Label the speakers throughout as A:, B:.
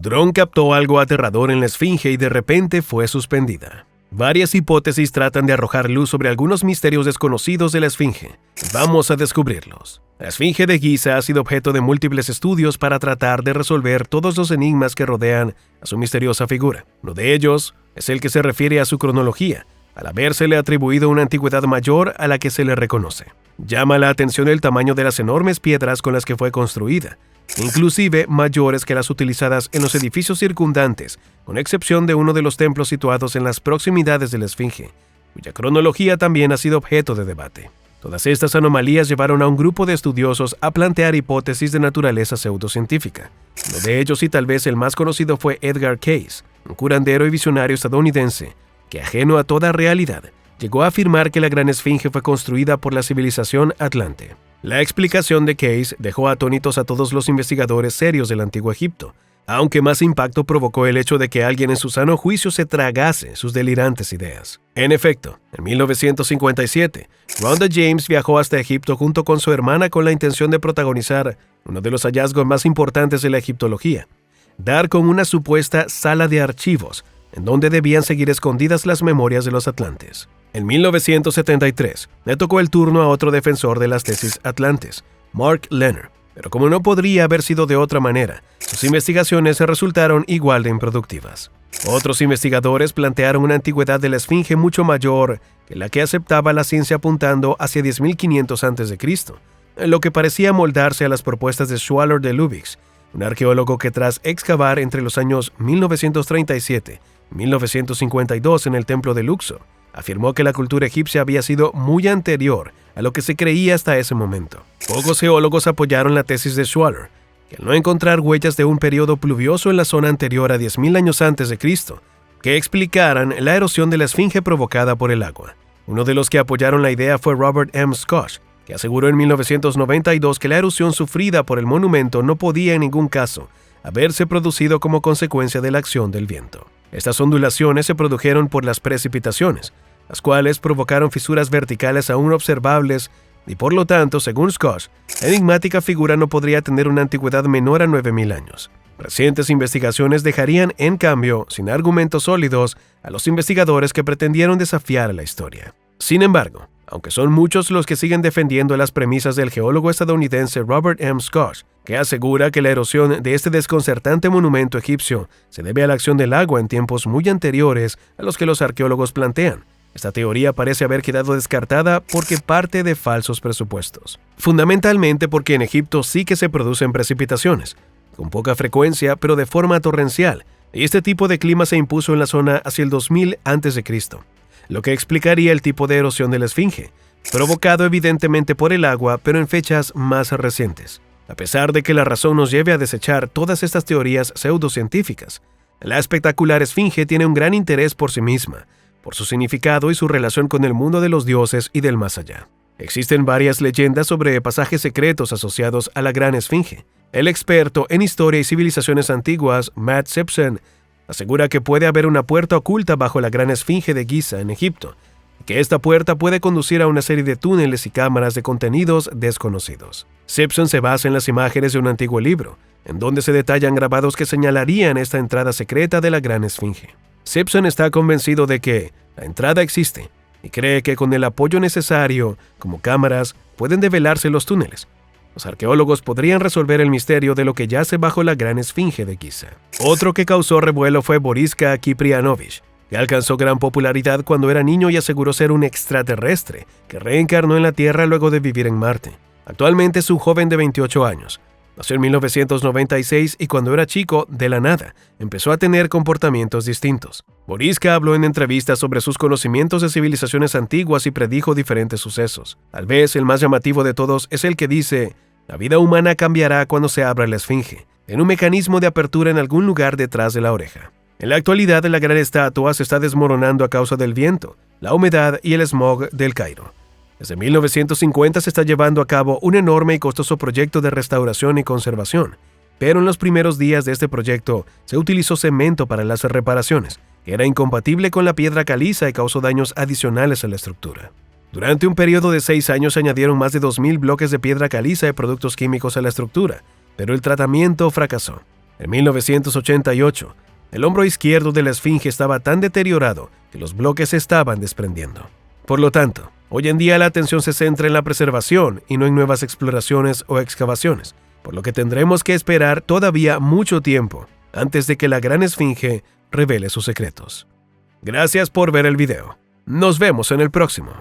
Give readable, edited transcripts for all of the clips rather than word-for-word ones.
A: dron captó algo aterrador en la esfinge y de repente fue suspendida. Varias hipótesis tratan de arrojar luz sobre algunos misterios desconocidos de la esfinge. Vamos a descubrirlos. La esfinge de Giza ha sido objeto de múltiples estudios para tratar de resolver todos los enigmas que rodean a su misteriosa figura. Uno de ellos es el que se refiere a su cronología, al habérsele atribuido una antigüedad mayor a la que se le reconoce. Llama la atención el tamaño de las enormes piedras con las que fue construida, inclusive mayores que las utilizadas en los edificios circundantes, con excepción de uno de los templos situados en las proximidades de la esfinge, cuya cronología también ha sido objeto de debate. Todas estas anomalías llevaron a un grupo de estudiosos a plantear hipótesis de naturaleza pseudocientífica. Uno de ellos, y tal vez el más conocido, fue Edgar Cayce, un curandero y visionario estadounidense, que, ajeno a toda realidad, llegó a afirmar que la Gran Esfinge fue construida por la civilización Atlante. La explicación de Cayce dejó atónitos a todos los investigadores serios del Antiguo Egipto, aunque más impacto provocó el hecho de que alguien en su sano juicio se tragase sus delirantes ideas. En efecto, en 1957, Rhonda James viajó hasta Egipto junto con su hermana con la intención de protagonizar uno de los hallazgos más importantes de la egiptología: dar con una supuesta sala de archivos en donde debían seguir escondidas las memorias de los atlantes. En 1973, le tocó el turno a otro defensor de las tesis atlantes, Mark Lehner, pero como no podría haber sido de otra manera, sus investigaciones resultaron igual de improductivas. Otros investigadores plantearon una antigüedad de la esfinge mucho mayor que la que aceptaba la ciencia, apuntando hacia 10.500 a.C., lo que parecía moldarse a las propuestas de Schwaller de Lübbecks, un arqueólogo que, tras excavar entre los años 1937 y 1952 en el templo de Luxor, afirmó que la cultura egipcia había sido muy anterior a lo que se creía hasta ese momento. Pocos geólogos apoyaron la tesis de Schwaller, que al no encontrar huellas de un periodo pluvioso en la zona anterior a 10.000 años antes de Cristo, que explicaran la erosión de la esfinge provocada por el agua. Uno de los que apoyaron la idea fue Robert M. Schoch, que aseguró en 1992 que la erosión sufrida por el monumento no podía en ningún caso haberse producido como consecuencia de la acción del viento. Estas ondulaciones se produjeron por las precipitaciones, las cuales provocaron fisuras verticales aún observables y, por lo tanto, según Schoch, la enigmática figura no podría tener una antigüedad menor a 9.000 años. Recientes investigaciones dejarían, en cambio, sin argumentos sólidos a los investigadores que pretendieron desafiar a la historia. Sin embargo, aunque son muchos los que siguen defendiendo las premisas del geólogo estadounidense Robert M. Schoch, que asegura que la erosión de este desconcertante monumento egipcio se debe a la acción del agua en tiempos muy anteriores a los que los arqueólogos plantean, esta teoría parece haber quedado descartada porque parte de falsos presupuestos. Fundamentalmente porque en Egipto sí que se producen precipitaciones, con poca frecuencia pero de forma torrencial, y este tipo de clima se impuso en la zona hacia el 2000 a.C., lo que explicaría el tipo de erosión de la esfinge, provocado evidentemente por el agua, pero en fechas más recientes. A pesar de que la razón nos lleve a desechar todas estas teorías pseudocientíficas, la espectacular esfinge tiene un gran interés por sí misma, por su significado y su relación con el mundo de los dioses y del más allá. Existen varias leyendas sobre pasajes secretos asociados a la Gran Esfinge. El experto en historia y civilizaciones antiguas, Matt Simpson, asegura que puede haber una puerta oculta bajo la Gran Esfinge de Giza en Egipto, y que esta puerta puede conducir a una serie de túneles y cámaras de contenidos desconocidos. Simpson se basa en las imágenes de un antiguo libro, en donde se detallan grabados que señalarían esta entrada secreta de la Gran Esfinge. Simpson está convencido de que la entrada existe y cree que con el apoyo necesario, como cámaras, pueden develarse los túneles. Los arqueólogos podrían resolver el misterio de lo que yace bajo la Gran Esfinge de Giza. Otro que causó revuelo fue Boriska Kiprianovich, que alcanzó gran popularidad cuando era niño y aseguró ser un extraterrestre que reencarnó en la Tierra luego de vivir en Marte. Actualmente es un joven de 28 años. Nació en 1996 y cuando era chico, de la nada, empezó a tener comportamientos distintos. Boriska habló en entrevistas sobre sus conocimientos de civilizaciones antiguas y predijo diferentes sucesos. Tal vez el más llamativo de todos es el que dice: la vida humana cambiará cuando se abra la esfinge, en un mecanismo de apertura en algún lugar detrás de la oreja. En la actualidad, la gran estatua se está desmoronando a causa del viento, la humedad y el smog del Cairo. Desde 1950 se está llevando a cabo un enorme y costoso proyecto de restauración y conservación, pero en los primeros días de este proyecto se utilizó cemento para las reparaciones, que era incompatible con la piedra caliza y causó daños adicionales a la estructura. Durante un periodo de 6 años se añadieron más de 2.000 bloques de piedra caliza y productos químicos a la estructura, pero el tratamiento fracasó. En 1988, el hombro izquierdo de la esfinge estaba tan deteriorado que los bloques se estaban desprendiendo. Por lo tanto, hoy en día la atención se centra en la preservación y no en nuevas exploraciones o excavaciones, por lo que tendremos que esperar todavía mucho tiempo antes de que la gran esfinge revele sus secretos. Gracias por ver el video. Nos vemos en el próximo.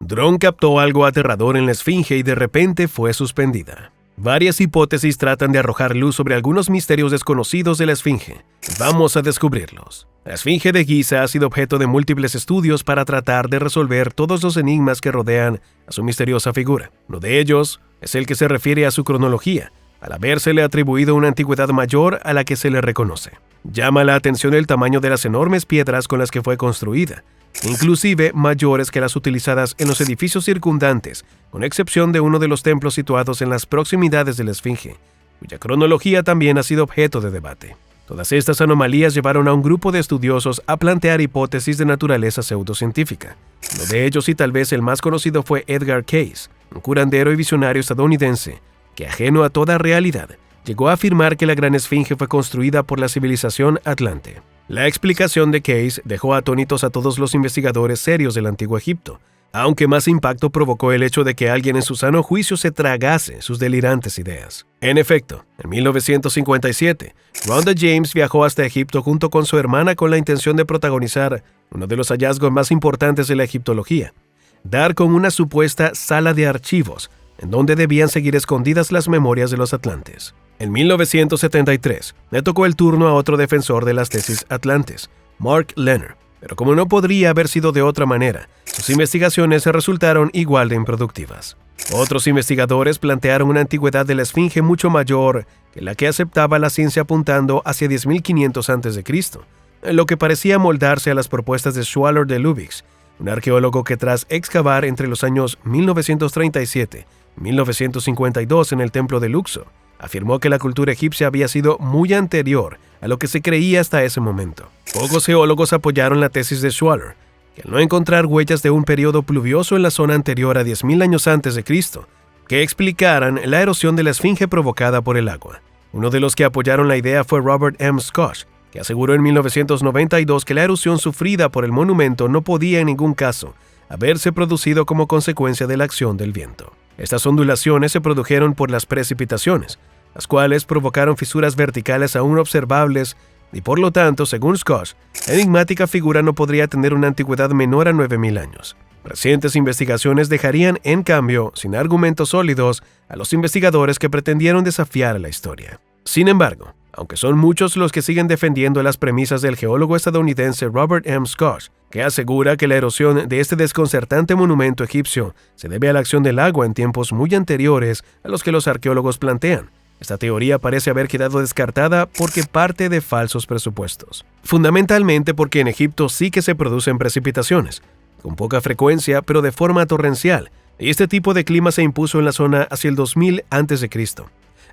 A: Dron captó algo aterrador en la esfinge y de repente fue suspendida. Varias hipótesis tratan de arrojar luz sobre algunos misterios desconocidos de la esfinge. Vamos a descubrirlos. La esfinge de Giza ha sido objeto de múltiples estudios para tratar de resolver todos los enigmas que rodean a su misteriosa figura. Uno de ellos es el que se refiere a su cronología, al habérsele atribuido una antigüedad mayor a la que se le reconoce. Llama la atención el tamaño de las enormes piedras con las que fue construida, inclusive mayores que las utilizadas en los edificios circundantes, con excepción de uno de los templos situados en las proximidades de la esfinge, cuya cronología también ha sido objeto de debate. Todas estas anomalías llevaron a un grupo de estudiosos a plantear hipótesis de naturaleza pseudocientífica. Uno de ellos, y tal vez el más conocido, fue Edgar Cayce, un curandero y visionario estadounidense que, ajeno a toda realidad, llegó a afirmar que la gran esfinge fue construida por la civilización Atlante. La explicación de Cayce dejó atónitos a todos los investigadores serios del Antiguo Egipto, aunque más impacto provocó el hecho de que alguien en su sano juicio se tragase sus delirantes ideas. En efecto, en 1957, Rhonda James viajó hasta Egipto junto con su hermana con la intención de protagonizar uno de los hallazgos más importantes de la egiptología, dar con una supuesta sala de archivos en donde debían seguir escondidas las memorias de los atlantes. En 1973, le tocó el turno a otro defensor de las tesis atlantes, Mark Lehner, pero como no podría haber sido de otra manera, sus investigaciones resultaron igual de improductivas. Otros investigadores plantearon una antigüedad de la esfinge mucho mayor que la que aceptaba la ciencia, apuntando hacia 10.500 a.C., lo que parecía moldarse a las propuestas de Schwaller de Lubitsch, un arqueólogo que tras excavar entre los años 1937 y 1952 en el templo de Luxor, afirmó que la cultura egipcia había sido muy anterior a lo que se creía hasta ese momento. Pocos geólogos apoyaron la tesis de Schwaller, que al no encontrar huellas de un periodo pluvioso en la zona anterior a 10.000 años antes de Cristo, que explicaran la erosión de la esfinge provocada por el agua. Uno de los que apoyaron la idea fue Robert M. Scott, que aseguró en 1992 que la erosión sufrida por el monumento no podía en ningún caso haberse producido como consecuencia de la acción del viento. Estas ondulaciones se produjeron por las precipitaciones, las cuales provocaron fisuras verticales aún observables y por lo tanto, según Scott, la enigmática figura no podría tener una antigüedad menor a 9.000 años. Recientes investigaciones dejarían, en cambio, sin argumentos sólidos a los investigadores que pretendieron desafiar a la historia. Sin embargo, aunque son muchos los que siguen defendiendo las premisas del geólogo estadounidense Robert M. Scott, que asegura que la erosión de este desconcertante monumento egipcio se debe a la acción del agua en tiempos muy anteriores a los que los arqueólogos plantean, esta teoría parece haber quedado descartada porque parte de falsos presupuestos. Fundamentalmente porque en Egipto sí que se producen precipitaciones, con poca frecuencia pero de forma torrencial, y este tipo de clima se impuso en la zona hacia el 2000 a.C.,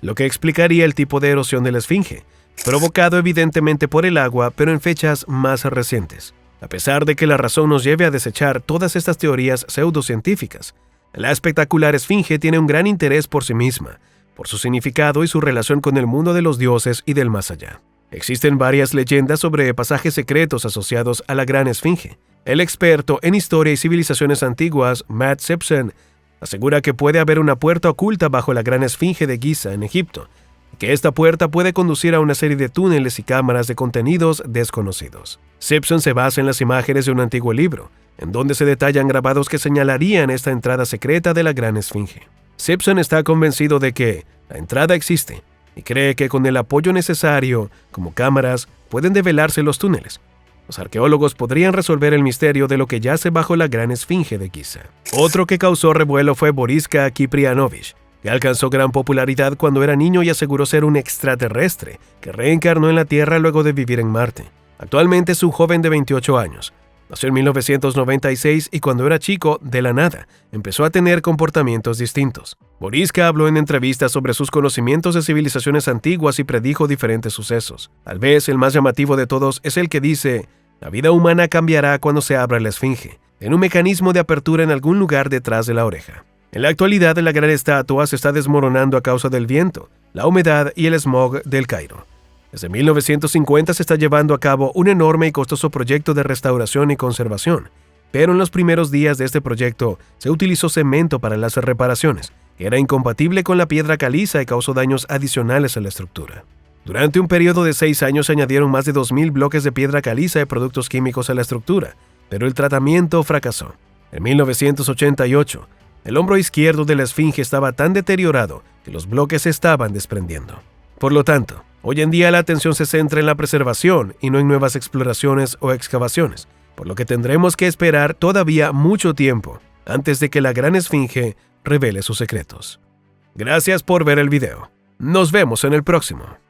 A: lo que explicaría el tipo de erosión de la esfinge, provocado evidentemente por el agua, pero en fechas más recientes. A pesar de que la razón nos lleve a desechar todas estas teorías pseudocientíficas, la espectacular esfinge tiene un gran interés por sí misma, por su significado y su relación con el mundo de los dioses y del más allá. Existen varias leyendas sobre pasajes secretos asociados a la gran esfinge. El experto en historia y civilizaciones antiguas, Matt Simpson, asegura que puede haber una puerta oculta bajo la gran esfinge de Giza en Egipto, y que esta puerta puede conducir a una serie de túneles y cámaras de contenidos desconocidos. Simpson se basa en las imágenes de un antiguo libro, en donde se detallan grabados que señalarían esta entrada secreta de la gran esfinge. Simpson está convencido de que la entrada existe y cree que con el apoyo necesario, como cámaras, pueden develarse los túneles. Los arqueólogos podrían resolver el misterio de lo que yace bajo la gran esfinge de Giza. Otro que causó revuelo fue Boriska Kiprianovich, que alcanzó gran popularidad cuando era niño y aseguró ser un extraterrestre que reencarnó en la Tierra luego de vivir en Marte. Actualmente es un joven de 28 años. Nació en 1996 y cuando era chico, de la nada, empezó a tener comportamientos distintos. Boriska habló en entrevistas sobre sus conocimientos de civilizaciones antiguas y predijo diferentes sucesos. Tal vez el más llamativo de todos es el que dice: la vida humana cambiará cuando se abra la esfinge, en un mecanismo de apertura en algún lugar detrás de la oreja. En la actualidad, la gran estatua se está desmoronando a causa del viento, la humedad y el smog del Cairo. Desde 1950 se está llevando a cabo un enorme y costoso proyecto de restauración y conservación, pero en los primeros días de este proyecto se utilizó cemento para las reparaciones, que era incompatible con la piedra caliza y causó daños adicionales a la estructura. Durante un periodo de 6 años se añadieron más de 2.000 bloques de piedra caliza y productos químicos a la estructura, pero el tratamiento fracasó. En 1988, el hombro izquierdo de la esfinge estaba tan deteriorado que los bloques se estaban desprendiendo. Por lo tanto, hoy en día la atención se centra en la preservación y no en nuevas exploraciones o excavaciones, por lo que tendremos que esperar todavía mucho tiempo antes de que la gran esfinge revele sus secretos. Gracias por ver el video. Nos vemos en el próximo.